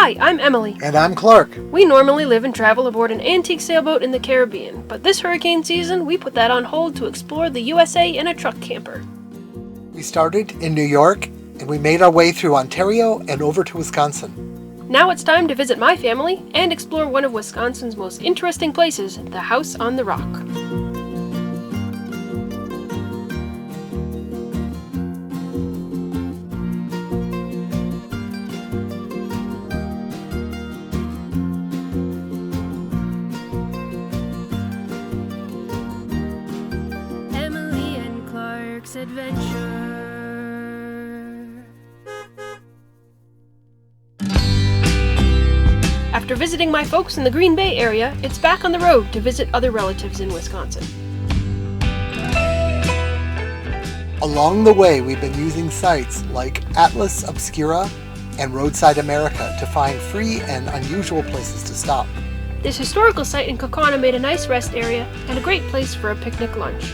Hi, I'm Emily. And I'm Clark. We normally live and travel aboard an antique sailboat in the Caribbean, but this hurricane season we put that on hold to explore the USA in a truck camper. We started in New York, and we made our way through Ontario and over to Wisconsin. Now it's time to visit my family and explore one of Wisconsin's most interesting places, the House on the Rock. Emily and Clark's Adventure. After visiting my folks in the Green Bay area, it's back on the road to visit other relatives in Wisconsin. Along the way, we've been using sites like Atlas Obscura and Roadside America to find free and unusual places to stop. This historical site in Kaukauna made a nice rest area and a great place for a picnic lunch.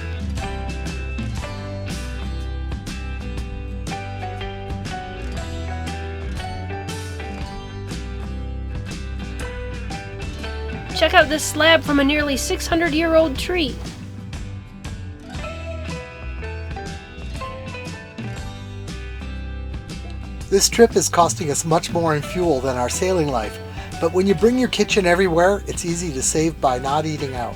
Check out this slab from a nearly 600-year-old tree. This trip is costing us much more in fuel than our sailing life, but when you bring your kitchen everywhere, it's easy to save by not eating out.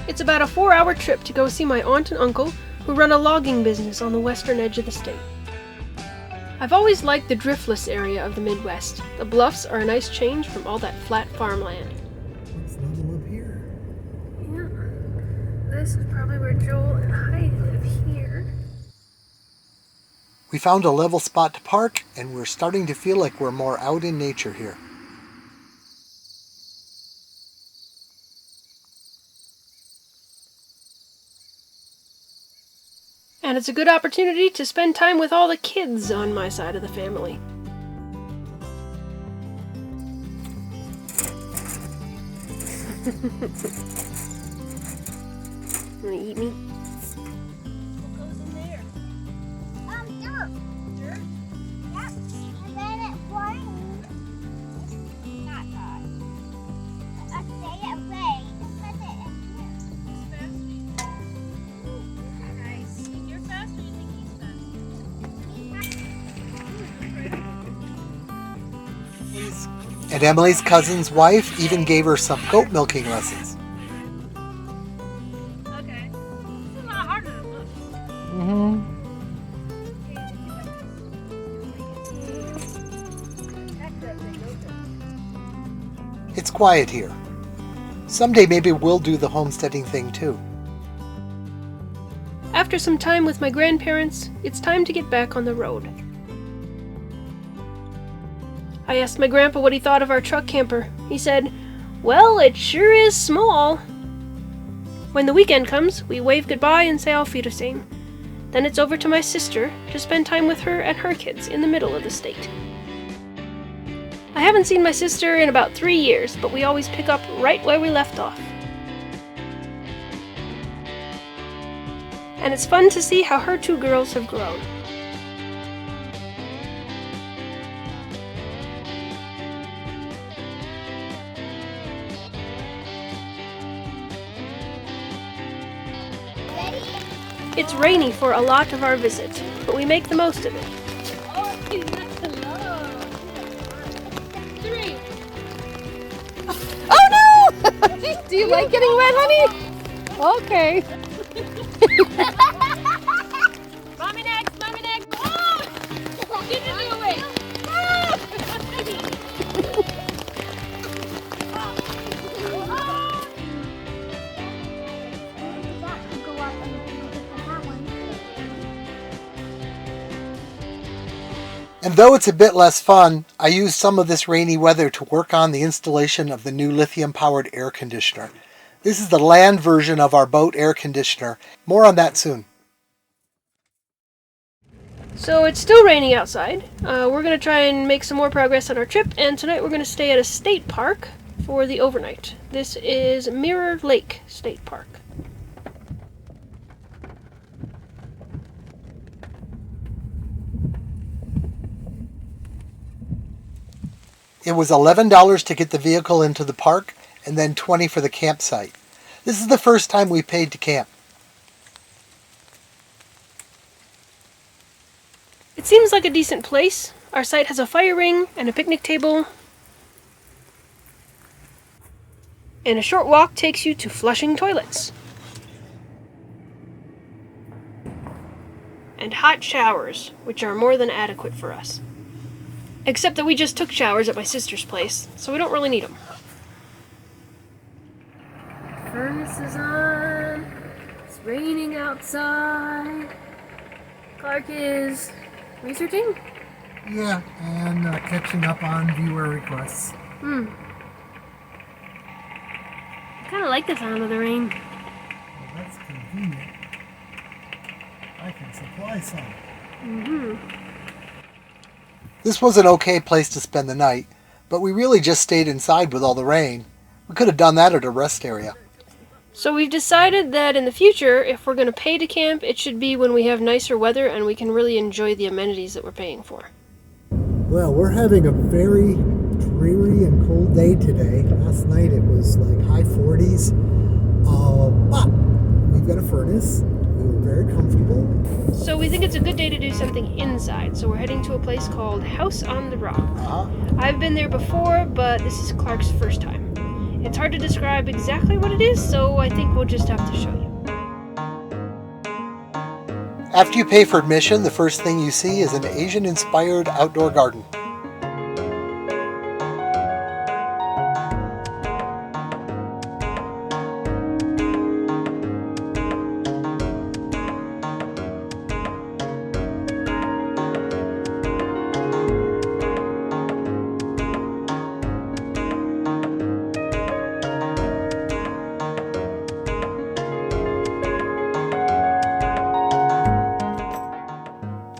It's about a 4-hour trip to go see my aunt and uncle, who run a logging business on the western edge of the state. I've always liked the driftless area of the Midwest. The bluffs are a nice change from all that flat farmland. Let's level up here. Yeah, this is probably where Joel and I live here. We found a level spot to park, and we're starting to feel like we're more out in nature here. And it's a good opportunity to spend time with all the kids on my side of the family. Wanna eat me? What goes in there? Dirt. Dirt? Yep. And then it flames. Not hot. Stay away and put it in here. Nice. Think you're fast or you think he's fast? And Emily's cousin's wife even gave her some goat milking lessons. Okay. It's a lot harder than this. Mm-hmm. It's quiet here. Someday maybe we'll do the homesteading thing too. After some time with my grandparents, it's time to get back on the road. I asked my grandpa what he thought of our truck camper. He said, "Well, it sure is small." When the weekend comes, we wave goodbye and say auf Wiedersehen. Then it's over to my sister to spend time with her and her kids in the middle of the state. I haven't seen my sister in about 3 years, but we always pick up right where we left off. And it's fun to see how her 2 girls have grown. It's rainy for a lot of our visit, but we make the most of it. Oh, that's hello. 3. Oh no! Do you like getting wet, honey? Okay. Mommy next, mommy next. Oh! Get it away. And though it's a bit less fun, I used some of this rainy weather to work on the installation of the new lithium-powered air conditioner. This is the land version of our boat air conditioner. More on that soon. So it's still raining outside. We're going to try and make some more progress on our trip, and tonight we're going to stay at a state park for the overnight. This is Mirror Lake State Park. It was $11 to get the vehicle into the park and then $20 for the campsite. This is the first time we paid to camp. It seems like a decent place. Our site has a fire ring and a picnic table. And a short walk takes you to flushing toilets. And hot showers, which are more than adequate for us. Except that we just took showers at my sister's place, so we don't really need them. Furnace is on. It's raining outside. Clark is researching? Yeah, and catching up on viewer requests. I kind of like the sound of the rain. Well, that's convenient. I can supply some. This was an okay place to spend the night, but we really just stayed inside with all the rain. We could have done that at a rest area. So we've decided that in the future, if we're going to pay to camp, it should be when we have nicer weather and we can really enjoy the amenities that we're paying for. Well, we're having a very dreary and cold day today. Last night it was like high 40s, but we've got a furnace. We were very comfortable. So we think it's a good day to do something inside, so we're heading to a place called House on the Rock. I've been there before, but this is Clark's first time. It's hard to describe exactly what it is, so I think we'll just have to show you. After you pay for admission, the first thing you see is an Asian-inspired outdoor garden.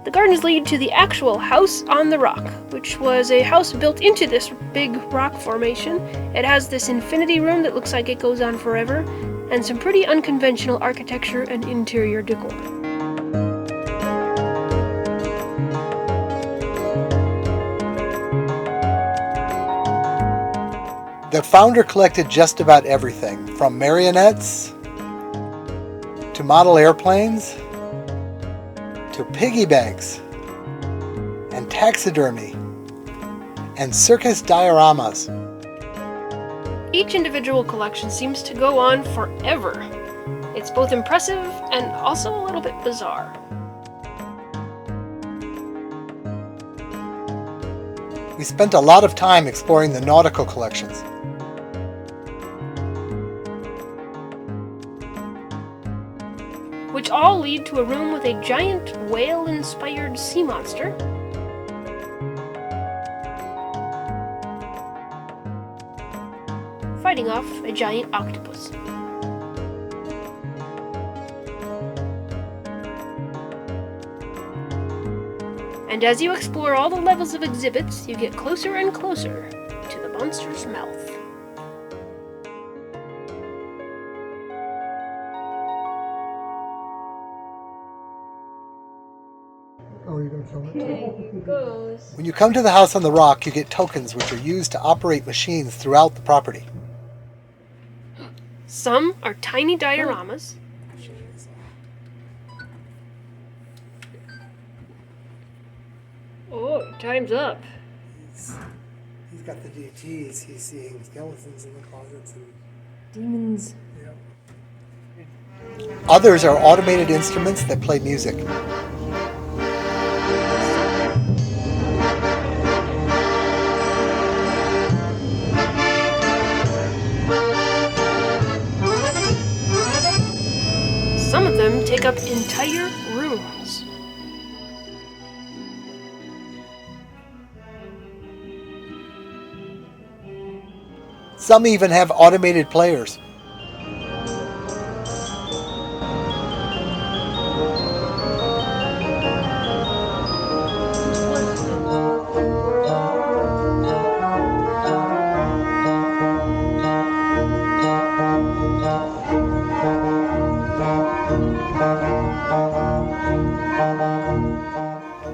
The gardens lead to the actual House on the Rock, which was a house built into this big rock formation. It has this infinity room that looks like it goes on forever, and some pretty unconventional architecture and interior decor. The founder collected just about everything, from marionettes to model airplanes to piggy banks and taxidermy and circus dioramas. Each individual collection seems to go on forever. It's both impressive and also a little bit bizarre. We spent a lot of time exploring the nautical collections. Which all lead to a room with a giant whale-inspired sea monster, fighting off a giant octopus. And as you explore all the levels of exhibits, you get closer and closer to the monster's mouth. Oh, you're going to film it too? Okay, goes. When you come to the House on the Rock, you get tokens which are used to operate machines throughout the property. Some are tiny dioramas. Oh, time's up. He's got the DTs. He's seeing skeletons in the closets. Demons. Others are automated instruments that play music. Some of them take up entire rooms. Some even have automated players.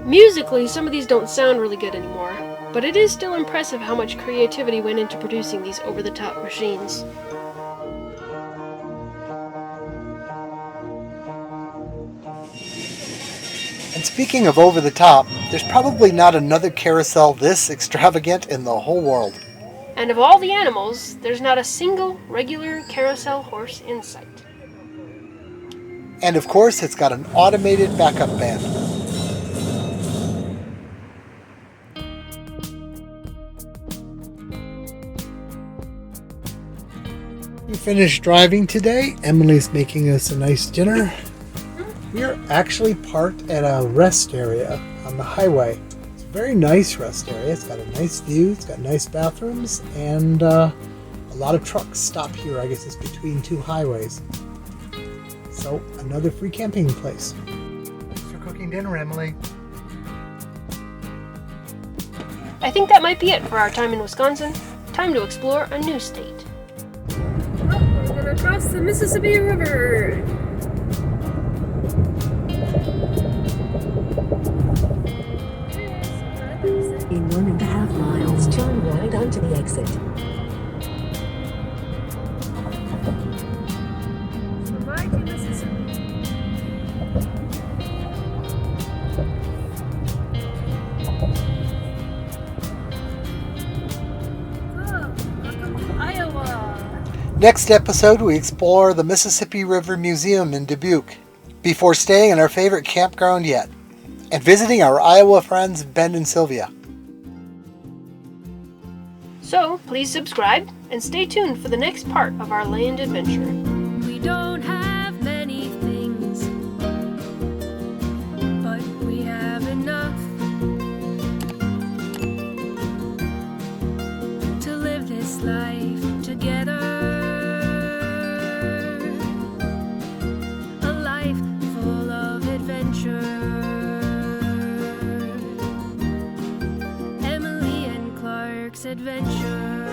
Musically, some of these don't sound really good anymore. But it is still impressive how much creativity went into producing these over-the-top machines. And speaking of over the top, there's probably not another carousel this extravagant in the whole world. And of all the animals, there's not a single regular carousel horse in sight. And of course, it's got an automated backup band. We finished driving today. Emily's making us a nice dinner. We are actually parked at a rest area on the highway. It's a very nice rest area. It's got a nice view, it's got nice bathrooms, and a lot of trucks stop here. I guess it's between two highways. So, another free camping place. Thanks for cooking dinner, Emily. I think that might be it for our time in Wisconsin. Time to explore a new state. We're gonna cross the Mississippi River. In 1.5 miles, turn right onto the exit. Next episode, we explore the Mississippi River Museum in Dubuque, before staying in our favorite campground yet, and visiting our Iowa friends Ben and Sylvia. So, please subscribe and stay tuned for the next part of our land adventure. We don't have many things, but we have enough to live this life together. A life full of adventure. Emily and Clark's adventure.